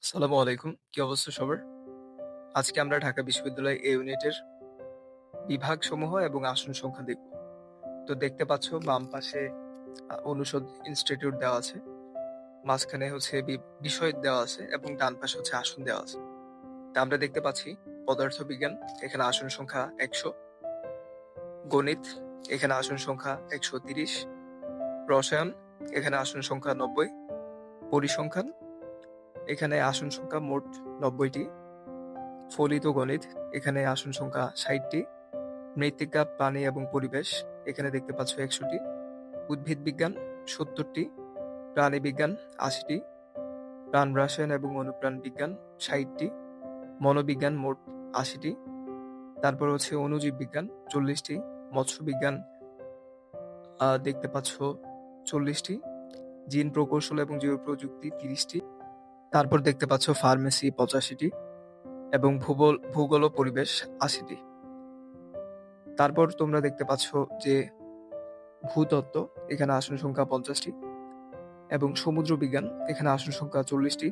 আসসালামু আলাইকুম। কি অবস্থা সবার? আজকে আমরা ঢাকা বিশ্ববিদ্যালয় এ ইউনিটের বিভাগসমূহ এবং আসন সংখ্যা দেখব। তো দেখতে পাচ্ছ বাম পাশে অনুষদ ইনস্টিটিউট দেওয়া আছে। মাঝখানে হচ্ছে বিষয় দেওয়া আছে এবং ডান পাশে হচ্ছে আসন দেওয়া আছে। তা আমরা দেখতে পাচ্ছি পদার্থবিজ্ঞান, এখানে আসন সংখ্যা ১০০, গণিত, এখানে আসন সংখ্যা ১৩০, রসায়ন, এখানে আসন সংখ্যা ৯০, পরিসংখ্যান, এখানে আসন সংখ্যা মোট ৯০টি, ফলিত গণিত, এখানে আসন সংখ্যা ৬০টি, মৃত্তিকা, প্রাণী এবং পরিবেশ, এখানে দেখতে পাচ্ছ ১০০টি, উদ্ভিদ বিজ্ঞান ৭০টি, প্রাণী বিজ্ঞান ৮০টি, প্রাণ রসায়ন এবং অনুপ্রাণ বিজ্ঞান ৬০টি, মনোবিজ্ঞান মোট ৮০টি, তারপর হচ্ছে অণুজীব বিজ্ঞান ৪০টি, মৎস্য বিজ্ঞান দেখতে পাচ্ছ ৪০টি, জিন প্রকৌশল এবং জীব প্রযুক্তি ৩০টি, তারপর দেখতে পাচ্ছ ফার্মেসি ৮৫টি এবং ভূগোল ও পরিবেশ ৮০টি। তারপর তোমরা দেখতে পাচ্ছ যে ভূতত্ত্ব, এখানে আসন সংখ্যা ৫০টি এবং সমুদ্র বিজ্ঞান, এখানে আসন সংখ্যা ৪০টি।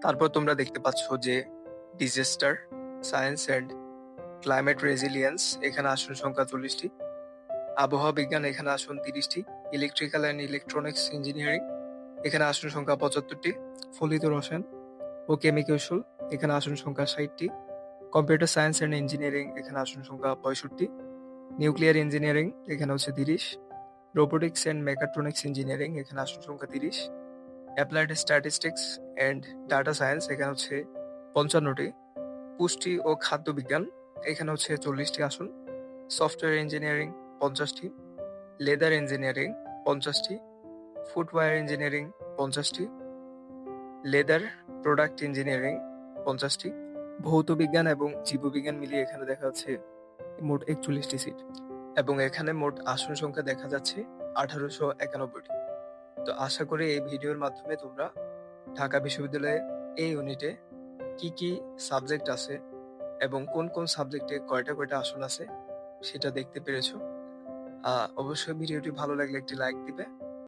তারপর তোমরা দেখতে পাচ্ছ যে disaster science and climate resilience, এখানে আসন সংখ্যা ৪০টি, আবহাওয়া বিজ্ঞান, এখানে আসন ৩০টি, ইলেকট্রিক্যাল অ্যান্ড ইলেকট্রনিক্স ইঞ্জিনিয়ারিং, এখানে আসন সংখ্যা ৭৫টি, ফলিত রসায়ন ও কেমিকৌশল, এখানে আসন সংখ্যা ৬০টি, কম্পিউটার সায়েন্স অ্যান্ড ইঞ্জিনিয়ারিং, এখানে আসন সংখ্যা ৬৫, নিউক্লিয়ার ইঞ্জিনিয়ারিং, এখানে হচ্ছে ৩০, রোবোটিক্স অ্যান্ড মেকাট্রনিক্স ইঞ্জিনিয়ারিং, এখানে আসন সংখ্যা ৩০, applied statistics and data science, এখানে হচ্ছে ৫৫টি, পুষ্টি ও খাদ্য বিজ্ঞান, এখানে হচ্ছে ৪০টি আসন, সফটওয়্যার ইঞ্জিনিয়ারিং ৫০টি, লেদার ইঞ্জিনিয়ারিং ৫০টি, ফুটওয়্যার ইঞ্জিনিয়ারিং ৫০টি, লেদার প্রোডাক্ট ইঞ্জিনিয়ারিং ৫০টি, ভৌত বিজ্ঞান এবং জীববিজ্ঞান মিলিয়ে এখানে দেখা যাচ্ছে মোট ৪১টি সিট এবং এখানে মোট আসন সংখ্যা দেখা যাচ্ছে ১৮৯১টি। তো আশা করি এই ভিডিওর মাধ্যমে তোমরা ঢাকা বিশ্ববিদ্যালয়ে এই ইউনিটে কি কি সাবজেক্ট আছে এবং কোন কোন সাবজেক্টে কয়টা কয়টা আসন আছে সেটা দেখতে পেরেছো। অবশ্যই ভিডিওটি ভালো লাগলে একটি লাইক দিবে।